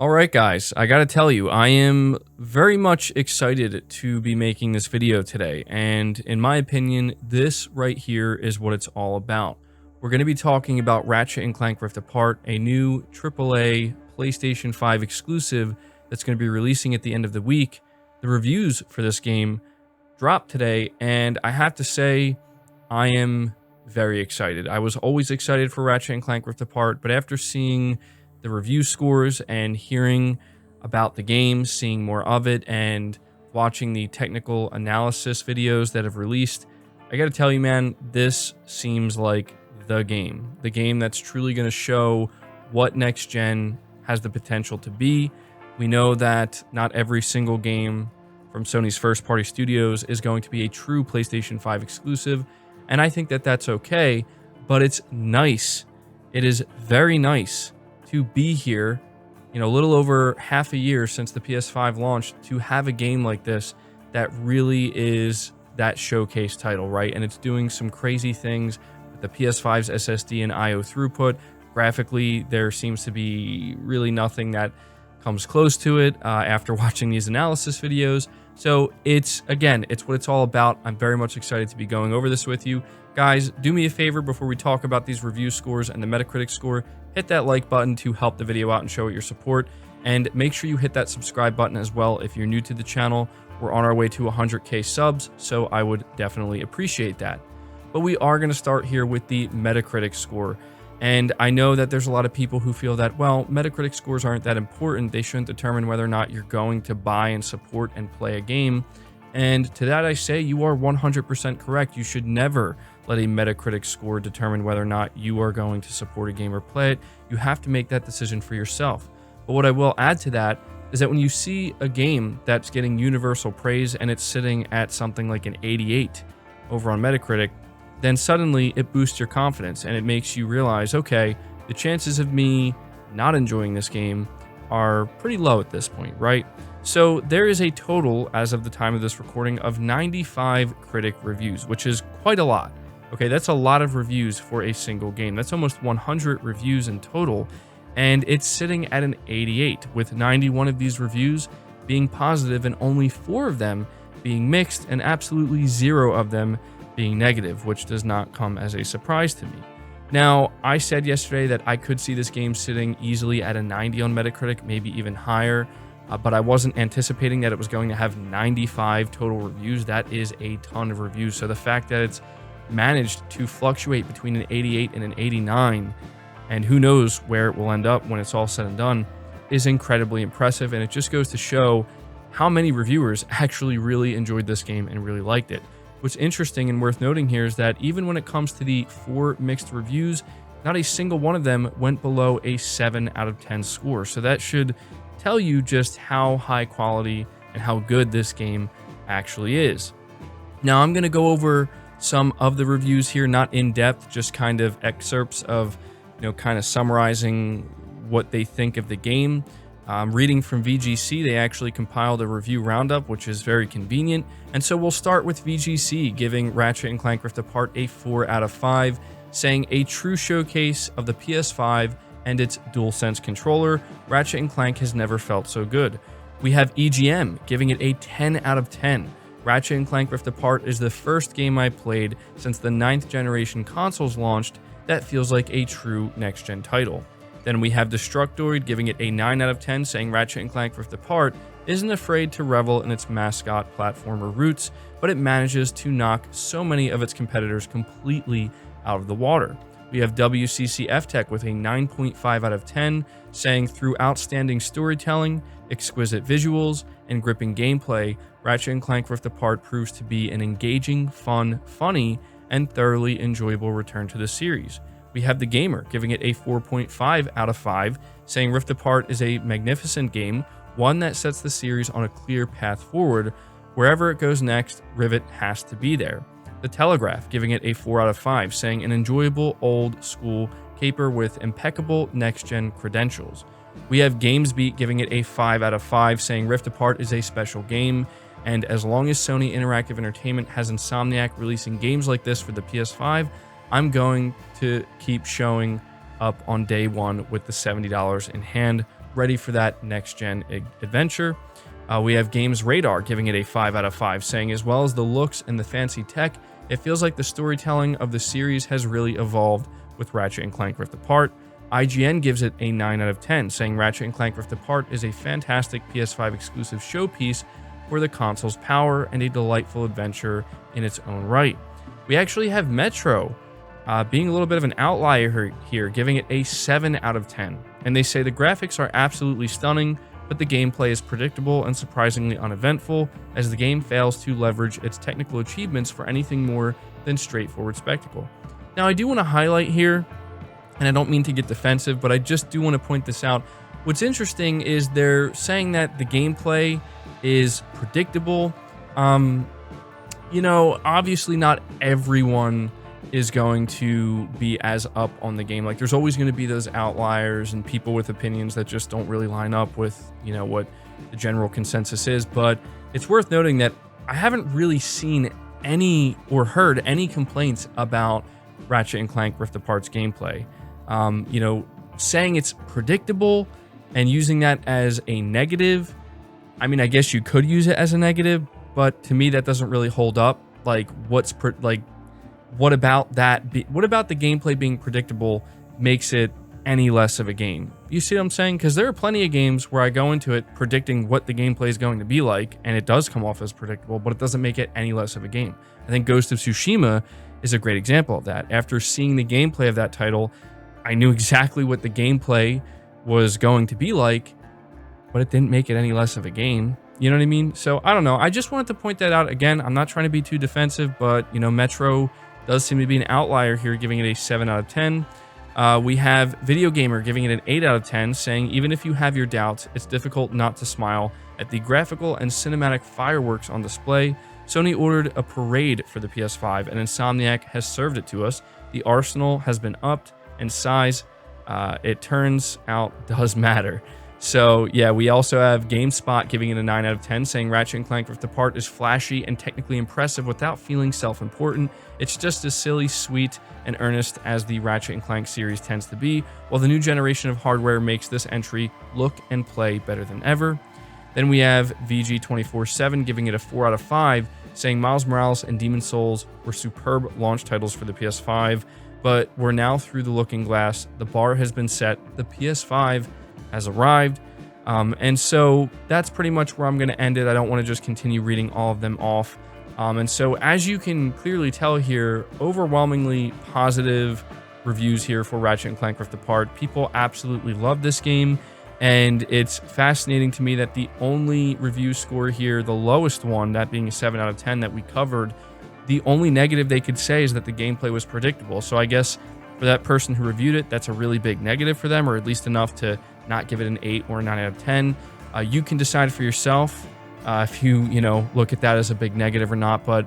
All right, guys, I gotta tell you, I am very much excited to be making this video today, and in my opinion, this right here is what it's all about. We're going to be talking about Ratchet and Clank Rift Apart, a new AAA PlayStation 5 exclusive that's going to be releasing at the end of the week. The reviews for this game dropped today, and I have to say, I am very excited. I was always excited for Ratchet and Clank Rift Apart, but after seeing the review scores and hearing about the game, seeing more of it, and watching the technical analysis videos that have released, I gotta tell you, man, this seems like the game that's truly going to show what next gen has the potential to be. We know that not every single game from Sony's first party studios is going to be a true PlayStation 5 exclusive, and I think that that's okay, but it's nice. It is very nice to be here, a little over half a year since the PS5 launched, to have a game like this that really is that showcase title, right? And it's doing some crazy things with the PS5's SSD and IO throughput. Graphically, there seems to be really nothing that comes close to it after watching these analysis videos. So it's what it's all about. I'm very much excited to be going over this with you. Guys, do me a favor before we talk about these review scores and the Metacritic score. Hit that like button to help the video out and show it your support. And make sure you hit that subscribe button as well if you're new to the channel. We're on our way to 100K subs, so I would definitely appreciate that. But we are going to start here with the Metacritic score. And I know that there's a lot of people who feel that, well, Metacritic scores aren't that important. They shouldn't determine whether or not you're going to buy and support and play a game. And to that I say, you are 100% correct. You should never let a Metacritic score determine whether or not you are going to support a game or play it. You have to make that decision for yourself. But what I will add to that is that when you see a game that's getting universal praise and it's sitting at something like an 88 over on Metacritic, then suddenly it boosts your confidence and it makes you realize, okay, the chances of me not enjoying this game are pretty low at this point, right? So there is a total, as of the time of this recording, of 95 critic reviews, which is quite a lot. Okay, that's a lot of reviews for a single game. That's almost 100 reviews in total, and it's sitting at an 88, with 91 of these reviews being positive and only 4 of them being mixed and absolutely 0 of them being negative, which does not come as a surprise to me. Now, I said yesterday that I could see this game sitting easily at a 90 on Metacritic, maybe even higher, but I wasn't anticipating that it was going to have 95 total reviews. That is a ton of reviews. So the fact that it's managed to fluctuate between an 88 and an 89, and who knows where it will end up when it's all said and done, is incredibly impressive. And it just goes to show how many reviewers actually really enjoyed this game and really liked it. What's interesting and worth noting here is that even when it comes to the 4 mixed reviews, not a single one of them went below a 7 out of 10 score. So that should tell you just how high quality and how good this game actually is. Now, I'm going to go over some of the reviews here, not in depth, just kind of excerpts of, kind of summarizing what they think of the game. Reading from VGC, they actually compiled a review roundup, which is very convenient. And so we'll start with VGC, giving Ratchet and Clank Rift Apart a 4 out of 5, saying a true showcase of the PS5 and its DualSense controller. Ratchet and Clank has never felt so good. We have EGM, giving it a 10 out of 10. Ratchet and Clank Rift Apart is the first game I played since the 9th generation consoles launched that feels like a true next-gen title. Then we have Destructoid giving it a 9 out of 10, saying Ratchet and Clank Rift Apart isn't afraid to revel in its mascot platformer roots, but it manages to knock so many of its competitors completely out of the water. We have WCCF Tech with a 9.5 out of 10, saying through outstanding storytelling, exquisite visuals, and gripping gameplay, Ratchet and Clank Rift Apart proves to be an engaging, fun, funny, and thoroughly enjoyable return to the series. We have The Gamer giving it a 4.5 out of 5, saying Rift Apart is a magnificent game, one that sets the series on a clear path forward. Wherever it goes next, Rivet has to be there. The Telegraph giving it a 4 out of 5, saying an enjoyable old school caper with impeccable next-gen credentials. We have GamesBeat giving it a 5 out of 5, saying Rift Apart is a special game, and as long as Sony Interactive Entertainment has Insomniac releasing games like this for the PS5, I'm going to keep showing up on day one with the $70 in hand ready for that next-gen adventure. We have Games Radar giving it a 5 out of 5, saying as well as the looks and the fancy tech, it feels like the storytelling of the series has really evolved with Ratchet and Clank Rift Apart. IGN gives it a 9 out of 10, saying Ratchet and Clank Rift Apart is a fantastic PS5 exclusive showpiece for the console's power and a delightful adventure in its own right. We actually have Metro being a little bit of an outlier here, giving it a 7 out of 10. And they say the graphics are absolutely stunning, but the gameplay is predictable and surprisingly uneventful, as the game fails to leverage its technical achievements for anything more than straightforward spectacle. Now, I do want to highlight here, and I don't mean to get defensive, but I just do want to point this out. What's interesting is they're saying that the gameplay is predictable. Obviously not everyone is going to be as up on the game. Like, there's always going to be those outliers and people with opinions that just don't really line up with, what the general consensus is. But it's worth noting that I haven't really seen any or heard any complaints about Ratchet and Clank Rift Apart's gameplay. Saying it's predictable and using that as a negative, I mean, I guess you could use it as a negative, but to me that doesn't really hold up. Like, what about that? What about the gameplay being predictable makes it any less of a game? You see what I'm saying? Because there are plenty of games where I go into it predicting what the gameplay is going to be like, and it does come off as predictable, but it doesn't make it any less of a game. I think Ghost of Tsushima is a great example of that. After seeing the gameplay of that title, I knew exactly what the gameplay was going to be like, but it didn't make it any less of a game. You know what I mean? So I don't know. I just wanted to point that out. Again, I'm not trying to be too defensive, but Metro does seem to be an outlier here, giving it a 7 out of 10. We have Video Gamer giving it an 8 out of 10, saying even if you have your doubts, it's difficult not to smile at the graphical and cinematic fireworks on display. Sony ordered a parade for the PS5, and Insomniac has served it to us. The arsenal has been upped, and size, it turns out, does matter. So yeah, we also have GameSpot giving it a 9 out of 10, saying Ratchet and Clank Rift Apart is flashy and technically impressive without feeling self-important. It's just as silly, sweet, and earnest as the Ratchet and Clank series tends to be, while the new generation of hardware makes this entry look and play better than ever. Then we have VG247 giving it a 4 out of 5, saying Miles Morales and Demon's Souls were superb launch titles for the PS5, but we're now through the looking glass. The bar has been set. The PS5 has arrived. And so that's pretty much where I'm going to end it. I don't want to just continue reading all of them off. And so as you can clearly tell here, overwhelmingly positive reviews here for Ratchet and Clank Rift Apart. People absolutely love this game. And it's fascinating to me that the only review score here, the lowest one, that being a 7 out of 10 that we covered, the only negative they could say is that the gameplay was predictable. So I guess for that person who reviewed it, that's a really big negative for them, or at least enough to not give it an 8 or a 9 out of 10. You can decide for yourself if you look at that as a big negative or not, but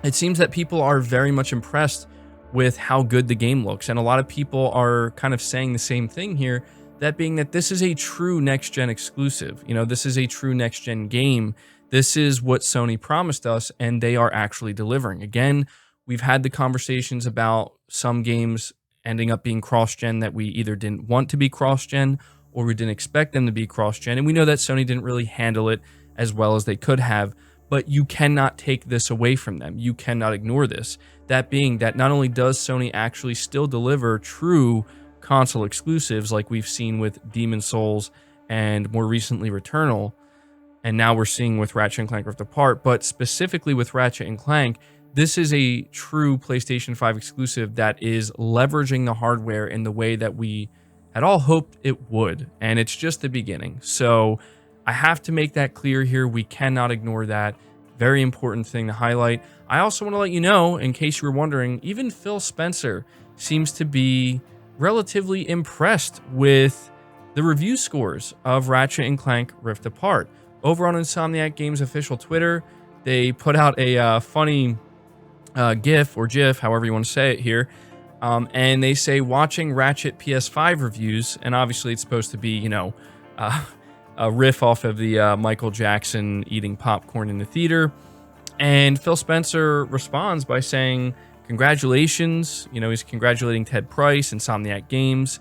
it seems that people are very much impressed with how good the game looks, and a lot of people are kind of saying the same thing here, that being that this is a true next-gen exclusive. This is a true next-gen game. This is what Sony promised us, and they are actually delivering. Again, we've had the conversations about some games ending up being cross-gen that we either didn't want to be cross-gen or we didn't expect them to be cross-gen. And we know that Sony didn't really handle it as well as they could have, but you cannot take this away from them. You cannot ignore this. That being that not only does Sony actually still deliver true console exclusives like we've seen with Demon's Souls and more recently Returnal, and now we're seeing with Ratchet and Clank Rift Apart, but specifically with Ratchet and Clank, this is a true PlayStation 5 exclusive that is leveraging the hardware in the way that we had all hoped it would, and it's just the beginning. So I have to make that clear here. We cannot ignore that. Very important thing to highlight. I also want to let you know, in case you were wondering, even Phil Spencer seems to be relatively impressed with the review scores of Ratchet and Clank Rift Apart. Over on Insomniac Games official Twitter, they put out a funny GIF or GIF, however you want to say it here, and they say watching Ratchet PS5 reviews, and obviously it's supposed to be, a riff off of the Michael Jackson eating popcorn in the theater. And Phil Spencer responds by saying, congratulations. He's congratulating Ted Price, Insomniac Games,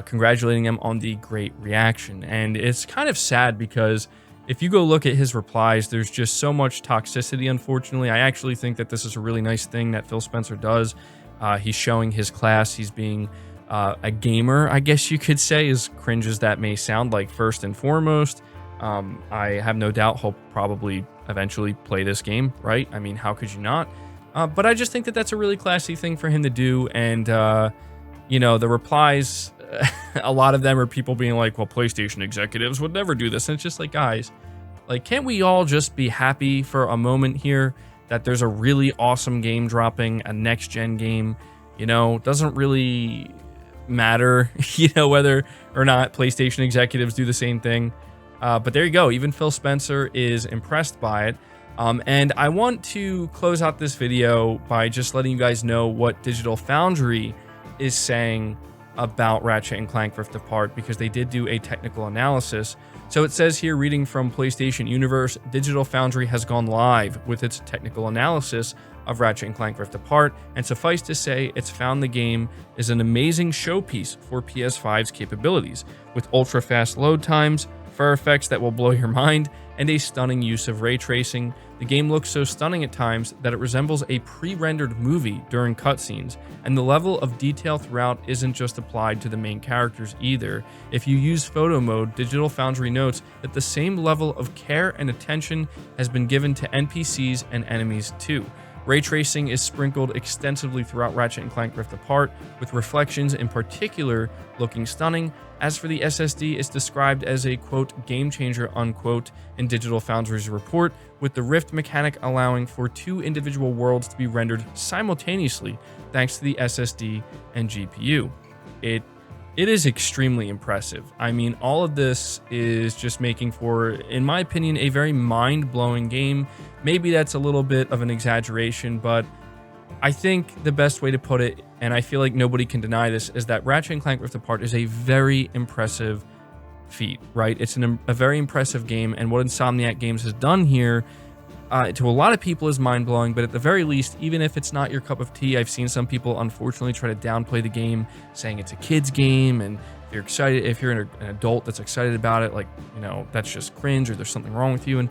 congratulating him on the great reaction. And it's kind of sad because if you go look at his replies, there's just so much toxicity, unfortunately. I actually think that this is a really nice thing that Phil Spencer does. He's showing his class. He's being a gamer, I guess you could say, as cringe as that may sound, like, first and foremost. I have no doubt he'll probably eventually play this game, right? I mean, how could you not? But I just think that that's a really classy thing for him to do. And, you know, the replies, a lot of them are people being like, well, PlayStation executives would never do this. And it's just like, guys, like, can't we all just be happy for a moment here that there's a really awesome game dropping, a next-gen game? You know, doesn't really matter, you know, whether or not PlayStation executives do the same thing. But there you go. Even Phil Spencer is impressed by it. And I want to close out this video by just letting you guys know what Digital Foundry is saying about Ratchet and Clank Rift Apart, because they did do a technical analysis. So it says here, reading from PlayStation Universe, Digital Foundry has gone live with its technical analysis of Ratchet and Clank Rift Apart, and suffice to say, it's found the game is an amazing showpiece for PS5's capabilities, with ultra-fast load times, fur effects that will blow your mind, and a stunning use of ray tracing. The game looks so stunning at times that it resembles a pre-rendered movie during cutscenes, and the level of detail throughout isn't just applied to the main characters either. If you use photo mode, Digital Foundry notes that the same level of care and attention has been given to NPCs and enemies too. Ray tracing is sprinkled extensively throughout Ratchet and Clank Rift Apart, with reflections in particular looking stunning. As for the SSD, it's described as a, quote, game changer, unquote, in Digital Foundry's report, with the Rift mechanic allowing for 2 individual worlds to be rendered simultaneously thanks to the SSD and GPU. It is extremely impressive. I mean, all of this is just making for, in my opinion, a very mind-blowing game. Maybe that's a little bit of an exaggeration, but I think the best way to put it, and I feel like nobody can deny this, is that Ratchet and Clank Rift Apart is a very impressive feat, right? It's a very impressive game, and what Insomniac Games has done here, to a lot of people, is mind-blowing, but at the very least, even if it's not your cup of tea, I've seen some people unfortunately try to downplay the game, saying it's a kid's game, and if you're excited, if you're an adult that's excited about it, like, you know, that's just cringe, or there's something wrong with you. And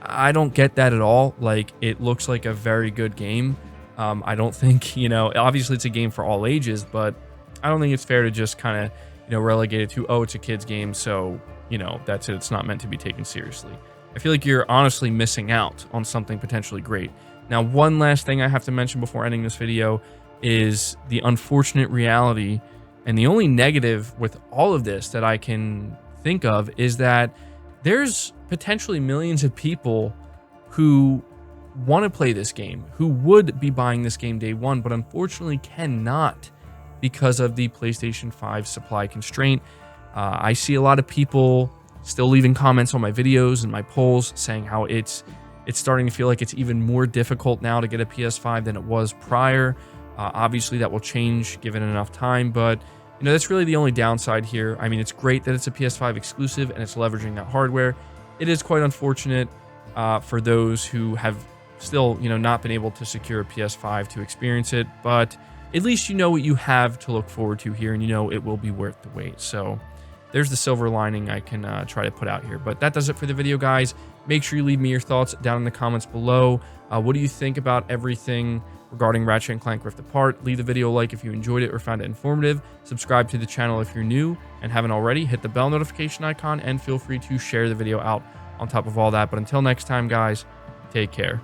I don't get that at all. Like, it looks like a very good game. I don't think, you know, obviously it's a game for all ages, but I don't think it's fair to just kind of, you know, relegate it to, oh, it's a kid's game, so, you know, that's it. It's not meant to be taken seriously. I feel like you're honestly missing out on something potentially great. Now, one last thing I have to mention before ending this video is the unfortunate reality, and the only negative with all of this that I can think of is that there's potentially millions of people who want to play this game, who would be buying this game day one, but unfortunately cannot because of the PlayStation 5 supply constraint. I see a lot of people still leaving comments on my videos and my polls saying how it's starting to feel like it's even more difficult now to get a PS5 than it was prior. Obviously that will change given enough time, but you know, that's really the only downside here. I mean, it's great that it's a PS5 exclusive and it's leveraging that hardware. It is quite unfortunate for those who have still, you know, not been able to secure a PS5 to experience it, but at least you know what you have to look forward to here, and you know it will be worth the wait. So there's the silver lining I can try to put out here. But that does it for the video, guys. Make sure you leave me your thoughts down in the comments below. What do you think about everything regarding Ratchet and Clank Rift Apart? Leave the video a like if you enjoyed it or found it informative. Subscribe to the channel if you're new and haven't already. Hit the bell notification icon and feel free to share the video out on top of all that. But until next time, guys, take care.